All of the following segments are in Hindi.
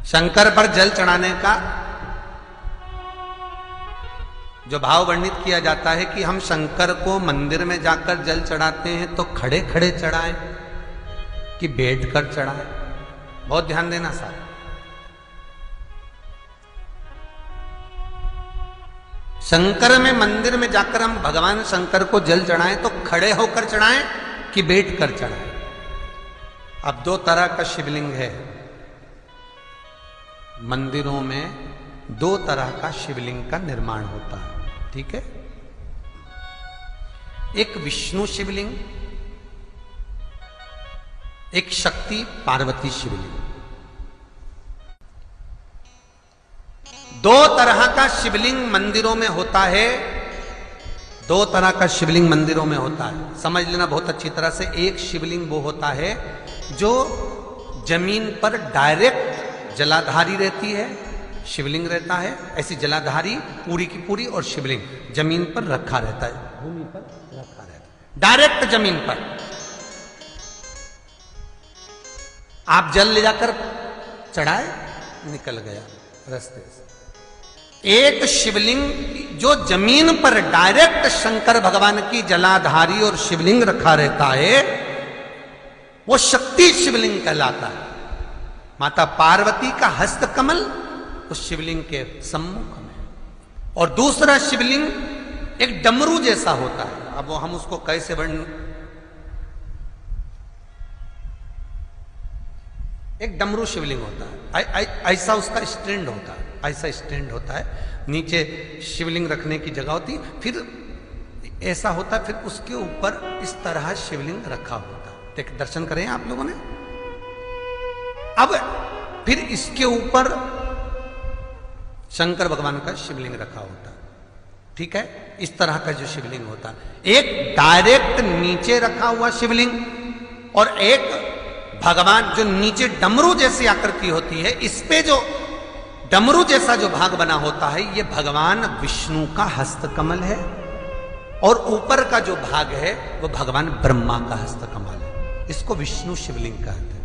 शंकर पर जल चढ़ाने का जो भाव वर्णित किया जाता है कि हम शंकर को मंदिर में जाकर जल चढ़ाते हैं तो खड़े खड़े चढ़ाएं कि बैठकर चढ़ाएं। बहुत ध्यान देना साहब। शंकर में मंदिर में जाकर हम भगवान शंकर को जल चढ़ाएं तो खड़े होकर चढ़ाएं कि बैठकर चढ़ाएं। अब दो तरह का शिवलिंग है मंदिरों में, दो तरह का शिवलिंग का निर्माण होता है, ठीक है। एक विष्णु शिवलिंग, एक शक्ति पार्वती शिवलिंग। दो तरह का शिवलिंग मंदिरों में होता है, दो तरह का शिवलिंग मंदिरों में होता है, समझ लेना बहुत अच्छी तरह से। एक शिवलिंग वो होता है जो जमीन पर डायरेक्ट जलाधारी रहती है, शिवलिंग रहता है, ऐसी जलाधारी पूरी की पूरी, और शिवलिंग जमीन पर रखा रहता है, भूमि पर रखा रहता है, डायरेक्ट जमीन पर। आप जल ले जाकर चढ़ाए, निकल गया रास्ते से। एक शिवलिंग जो जमीन पर डायरेक्ट शंकर भगवान की जलाधारी और शिवलिंग रखा रहता है, वो शक्ति शिवलिंग कहलाता है। माता पार्वती का हस्त कमल उस शिवलिंग के सम्मुख में, और दूसरा शिवलिंग एक डमरू जैसा होता है। अब वो हम उसको कैसे वर्णन, एक डमरू शिवलिंग होता है, ऐसा उसका स्टैंड होता है, ऐसा स्टैंड होता है, नीचे शिवलिंग रखने की जगह होती, फिर ऐसा होता है, फिर उसके ऊपर इस तरह शिवलिंग रखा होता है। देख, दर्शन करें आप लोगों ने। अब फिर इसके ऊपर शंकर भगवान का शिवलिंग रखा होता है, ठीक है। इस तरह का जो शिवलिंग होता है, एक डायरेक्ट नीचे रखा हुआ शिवलिंग, और एक भगवान जो नीचे डमरू जैसी आकृति होती है, इस पे जो डमरू जैसा जो भाग बना होता है, ये भगवान विष्णु का हस्तकमल है, और ऊपर का जो भाग है वो भगवान ब्रह्मा का हस्तकमल है। इसको विष्णु शिवलिंग कहते हैं।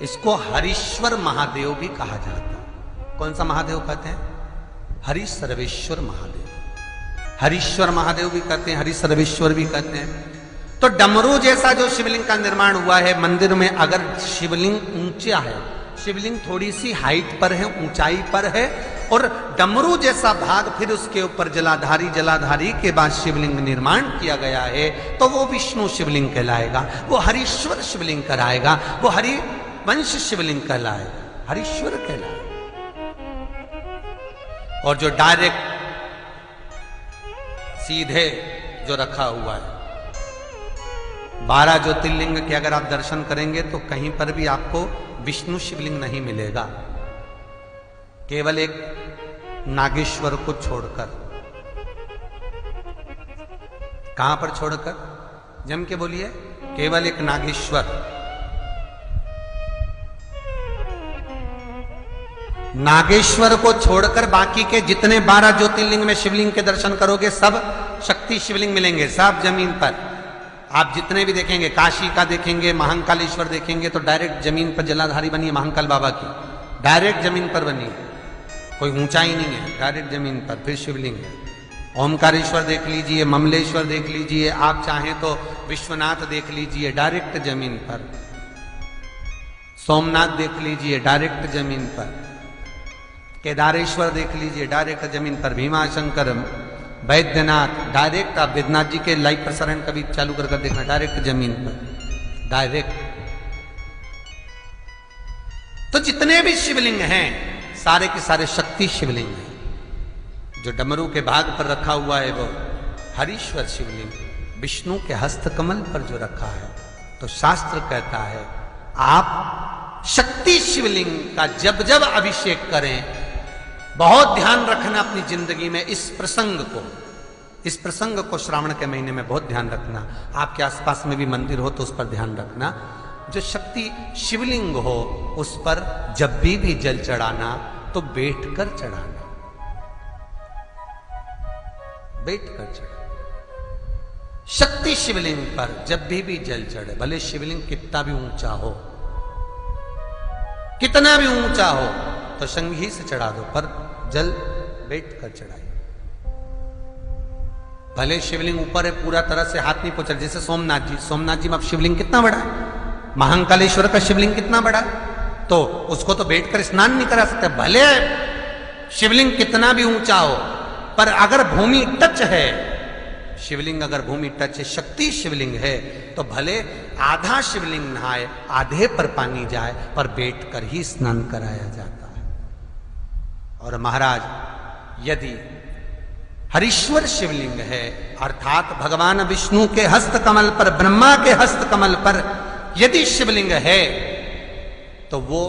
इसको हरीश्वर महादेव भी कहा जाता है। कौन सा महादेव कहते हैं? हरि सर्वेश्वर महादेव। हरीश्वर महादेव भी कहते हैं, हरि सर्वेश्वर भी कहते हैं। तो डमरू जैसा जो शिवलिंग का निर्माण हुआ है मंदिर में, अगर शिवलिंग ऊंचा है, शिवलिंग थोड़ी सी हाइट पर है, ऊंचाई पर है, और डमरू जैसा भाग फिर उसके ऊपर जलाधारी के बाद शिवलिंग निर्माण किया गया है, तो वो विष्णु शिवलिंग कहलाएगा, वो हरीश्वर शिवलिंग कहलाएगा, वो हरि वंश शिवलिंग कहलाएगा, हरीश्वर कहलाएगा। और जो डायरेक्ट सीधे जो रखा हुआ है, 12 ज्योतिर्लिंग के अगर आप दर्शन करेंगे तो कहीं पर भी आपको विष्णु शिवलिंग नहीं मिलेगा, केवल एक नागेश्वर को छोड़कर। कहां पर छोड़कर? जम के बोलिए। केवल एक नागेश्वर। नागेश्वर को छोड़कर बाकी के जितने 12 ज्योतिर्लिंग में शिवलिंग के दर्शन करोगे सब शक्ति शिवलिंग मिलेंगे, सब जमीन पर। आप जितने भी देखेंगे, काशी का देखेंगे, महाकालेश्वर देखेंगे, तो डायरेक्ट जमीन पर जलाधारी बनी है महाकाल बाबा की, डायरेक्ट जमीन पर बनी है, कोई ऊंचाई नहीं है, डायरेक्ट जमीन पर फिर शिवलिंग है। ओमकारेश्वर देख लीजिए, ममलेश्वर देख लीजिए, आप चाहें तो विश्वनाथ देख लीजिए, डायरेक्ट जमीन पर। सोमनाथ देख लीजिए, डायरेक्ट जमीन पर। केदारेश्वर देख लीजिए, डायरेक्ट जमीन पर। भीमाशंकर, वैद्यनाथ, डायरेक्ट। आप वैद्यनाथ जी के लाइव प्रसारण कभी चालू कर देखना, डायरेक्ट जमीन पर, डायरेक्ट। तो जितने भी शिवलिंग हैं सारे के सारे शक्ति शिवलिंग हैं। जो डमरू के भाग पर रखा हुआ है वो हरीश्वर शिवलिंग, विष्णु के हस्तकमल पर जो रखा है, तो शास्त्र कहता है आप शक्ति शिवलिंग का जब जब अभिषेक करें, बहुत ध्यान रखना अपनी जिंदगी में इस प्रसंग को श्रावण के महीने में बहुत ध्यान रखना। आपके आसपास में भी मंदिर हो तो उस पर ध्यान रखना। जो शक्ति शिवलिंग हो उस पर जब भी जल चढ़ाना तो बैठकर चढ़ाना, बैठकर चढ़ाना। शक्ति शिवलिंग पर जब भी जल चढ़े, भले शिवलिंग कितना भी ऊंचा हो, कितना भी ऊंचा हो, तो शंघी से चढ़ा दो, पर जल बैठ कर चढ़ाइए। भले शिवलिंग ऊपर है, पूरा तरह से हाथ नहीं पहुंचा। जैसे सोमनाथ जी में अब शिवलिंग कितना बड़ा है, महाकालेश्वर का शिवलिंग कितना बड़ा है, तो उसको तो बैठकर स्नान नहीं करा सकते। भले शिवलिंग कितना भी ऊंचा हो, पर अगर भूमि टच है, शिवलिंग अगर भूमि टच है, शक्ति शिवलिंग है, तो भले आधा शिवलिंग नहाए, आधे पर पानी जाए, पर बैठकर ही स्नान कराया जाता है। और महाराज यदि हरीश्वर शिवलिंग है, अर्थात भगवान विष्णु के हस्त कमल पर, ब्रह्मा के हस्त कमल पर यदि शिवलिंग है, तो वो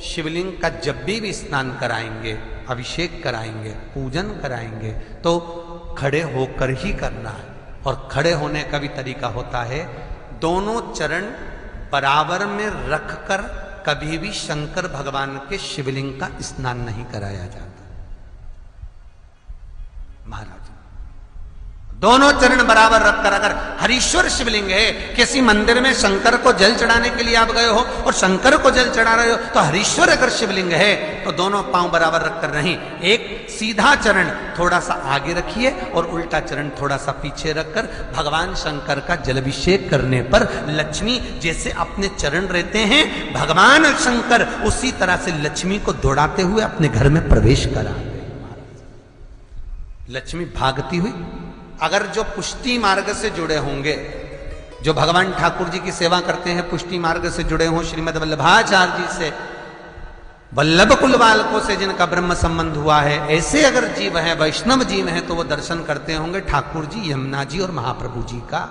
शिवलिंग का जब भी स्नान कराएंगे, अभिषेक कराएंगे, पूजन कराएंगे, तो खड़े होकर ही करना है। और खड़े होने का भी तरीका होता है, दोनों चरण बराबर में रखकर कभी भी शंकर भगवान के शिवलिंग का स्नान नहीं कराया जाता। महाराज दोनों चरण बराबर रखकर, अगर हरीश्वर शिवलिंग है, किसी मंदिर में शंकर को जल चढ़ाने के लिए आप गए हो और शंकर को जल चढ़ा रहे हो, तो हरीश्वर अगर शिवलिंग है तो दोनों पांव बराबर रखकर नहीं, एक सीधा चरण थोड़ा सा आगे रखिए और उल्टा चरण थोड़ा सा पीछे रखकर भगवान शंकर का जलाभिषेक करने पर लक्ष्मी जैसे अपने चरण रहते हैं, भगवान शंकर उसी तरह से लक्ष्मी को दौड़ाते हुए अपने घर में प्रवेश करा। लक्ष्मी भागती हुई, अगर जो पुष्टि मार्ग से जुड़े होंगे, जो भगवान ठाकुर जी की सेवा करते हैं, पुष्टि मार्ग से जुड़े हों, श्रीमद वल्लभाचार्य जी से, वल्लभ कुल बालकों से जिनका ब्रह्म संबंध हुआ है, ऐसे अगर जीव हैं, वैष्णव जीव हैं, तो वो दर्शन करते होंगे ठाकुर जी, यमुना जी और महाप्रभु जी का।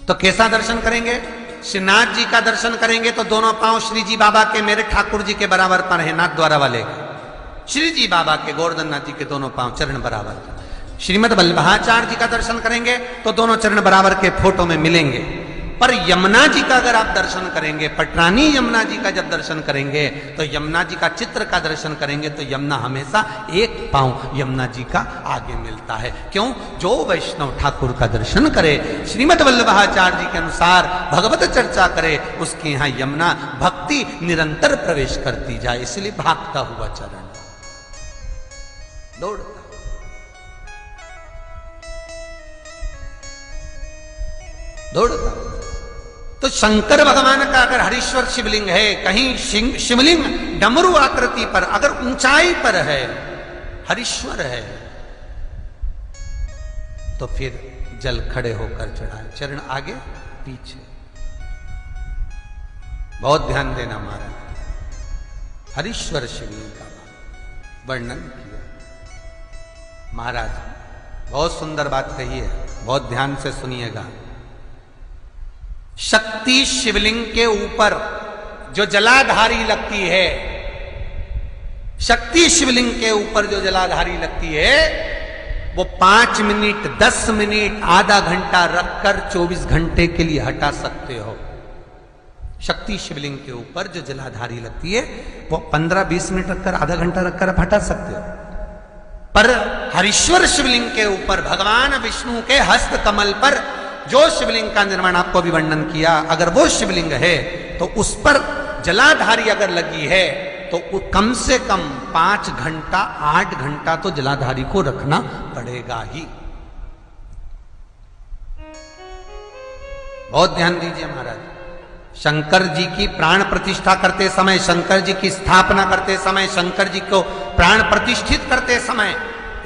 तो कैसा दर्शन करेंगे? श्रीनाथ जी का दर्शन करेंगे तो दोनों पांव श्री जी बाबा के, मेरे ठाकुर जी के बराबर पर है, नाथ द्वारा वाले श्री जी बाबा के, गोवर्धन नाथ जी के दोनों पांव चरण बराबर। श्रीमद वल्लभाचार्य जी का दर्शन करेंगे तो दोनों चरण बराबर के फोटो में मिलेंगे। पर यमुना जी का अगर आप दर्शन करेंगे, पटरानी यमुना जी का जब दर्शन करेंगे, तो यमुना जी का चित्र का दर्शन करेंगे, तो यमुना हमेशा एक पांव यमुना जी का आगे मिलता है। क्यों? जो वैष्णव ठाकुर का दर्शन करे, श्रीमद वल्लभाचार्य जी के अनुसार भगवत चर्चा करे, उसके यहां यमुना भक्ति निरंतर प्रवेश करती जाए, इसलिए भागता हुआ चरण, दौड़ता। तो शंकर भगवान का अगर हरीश्वर शिवलिंग है, कहीं शिवलिंग डमरू आकृति पर, अगर ऊंचाई पर है, हरीश्वर है, तो फिर जल खड़े होकर चढ़ाए, चरण आगे पीछे। बहुत ध्यान देना महाराज, हरीश्वर शिवलिंग का वर्णन किया महाराज। बहुत सुंदर बात कही है, बहुत ध्यान से सुनिएगा। शक्ति शिवलिंग के ऊपर जो जलाधारी लगती है, शक्ति शिवलिंग के ऊपर जो जलाधारी लगती है, वो 5 मिनट, 10 मिनट, आधा घंटा रखकर 24 घंटे के लिए हटा सकते हो। शक्ति शिवलिंग के ऊपर जो जलाधारी लगती है, वो 15-20 मिनट रखकर, आधा घंटा रखकर आप हटा सकते हो। पर हरीश्वर शिवलिंग के ऊपर भगवान विष्णु के हस्त कमल पर जो शिवलिंग का निर्माण आपको भी वर्णन किया, अगर वो शिवलिंग है तो उस पर जलाधारी अगर लगी है, तो कम से कम 5 घंटा, 8 घंटा तो जलाधारी को रखना पड़ेगा ही। बहुत ध्यान दीजिए महाराज। शंकर जी की प्राण प्रतिष्ठा करते समय, शंकर जी की स्थापना करते समय, शंकर जी को प्राण प्रतिष्ठित करते समय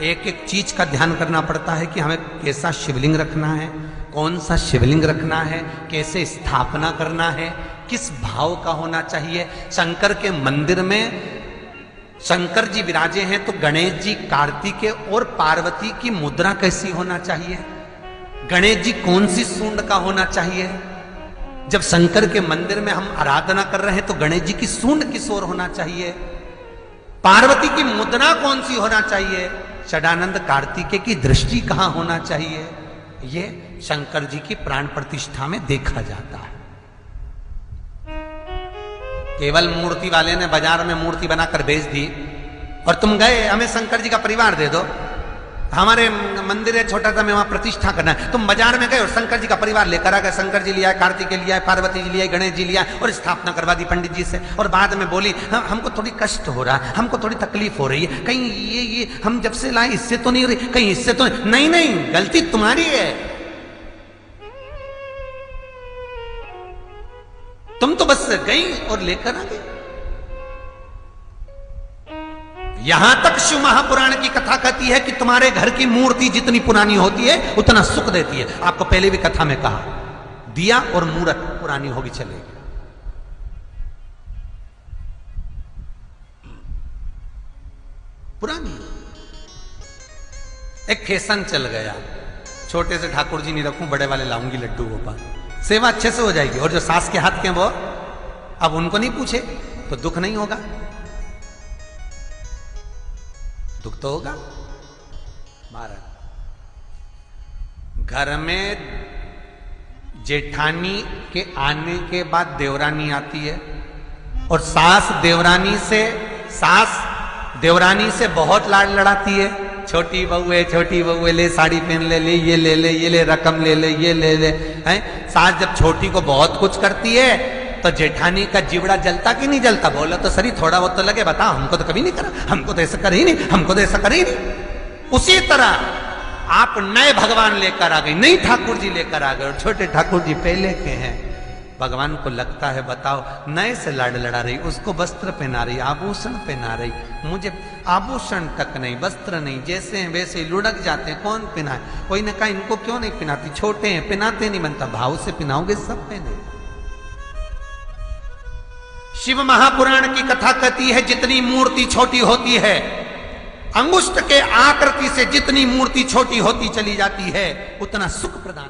एक एक चीज का ध्यान करना पड़ता है कि हमें कैसा शिवलिंग रखना है, कौन सा शिवलिंग रखना है, कैसे स्थापना करना है, किस भाव का होना चाहिए। शंकर के मंदिर में शंकर जी विराजे हैं, तो गणेश जी, कार्तिकेय और पार्वती की मुद्रा कैसी होना चाहिए, गणेश जी कौन सी सूंड का होना चाहिए। जब शंकर के मंदिर में हम आराधना कर रहे हैं तो गणेश जी की सूंड किस ओर होना चाहिए, पार्वती की मुद्रा कौन सी होना चाहिए, षडानंद कार्तिकेय की दृष्टि कहां होना चाहिए, ये शंकर जी की प्राण प्रतिष्ठा में देखा जाता है। केवल मूर्ति वाले ने बाजार में मूर्ति बनाकर बेच दी और तुम गए हमें शंकर जी का परिवार दे दो, हमारे मंदिर है छोटा सा, मैं वहां प्रतिष्ठा करना है। तुम बाजार में गए और शंकर जी का परिवार लेकर आ गए, शंकर जी लिया, कार्तिक लिया, पार्वती जी लिया, गणेश जी लिया और स्थापना करवा दी पंडित जी से। और बाद में बोली हमको थोड़ी कष्ट हो रहा है, हमको थोड़ी तकलीफ हो रही है, कहीं ये हम जब से लाए इससे तो नहीं हो रही, कहीं इससे तो नहीं। नहीं, गलती तुम्हारी है। तुम तो बस गई और लेकर आ गई। यहां तक शिव महापुराण की कथा कहती है कि तुम्हारे घर की मूर्ति जितनी पुरानी होती है उतना सुख देती है। आपको पहले भी कथा में कहा, दिया और मूर्त पुरानी होगी चलेगी। पुरानी एक फैशन चल गया, छोटे से ठाकुर जी नहीं रखूं, बड़े वाले लाऊंगी लड्डू गोपाल, सेवा अच्छे से हो जाएगी। और जो सास के हाथ के वो अब उनको नहीं पूछे तो दुख नहीं होगा, दुख तो होगा। महाराज घर में जेठानी के आने के बाद देवरानी आती है और सास देवरानी से बहुत लाड लड़ाती है। छोटी बहू है, ले साड़ी पहन ले, ये ले रकम ले, ये ले हैं। सास जब छोटी को बहुत कुछ करती है तो जेठानी का जीवड़ा जलता कि नहीं जलता? बोला तो सही, थोड़ा बहुत तो लगे, बताओ हमको तो कभी नहीं करा, हमको तो ऐसा कर ही नहीं, हमको तो ऐसा कर ही नहीं। उसी तरह आप नए भगवान लेकर आ गए, नई ठाकुर जी लेकर आ गए और छोटे ठाकुर जी पहले के हैं। भगवान को लगता है बताओ नए से लाड लड़ा रही, उसको वस्त्र पहना रही, आभूषण पहना रही, मुझे आभूषण तक नहीं, वस्त्र नहीं, जैसे हैं वैसे लुढ़क जाते हैं, कौन पहनाए? कोई ने कहा इनको क्यों नहीं पहनाती, छोटे हैं पहनाते नहीं बनता, भाव से पहनाओगे सब पहने। शिव महापुराण की कथा कहती है जितनी मूर्ति छोटी होती है, अंगुष्ठ के आकृति से जितनी मूर्ति छोटी होती चली जाती है उतना सुख प्रदान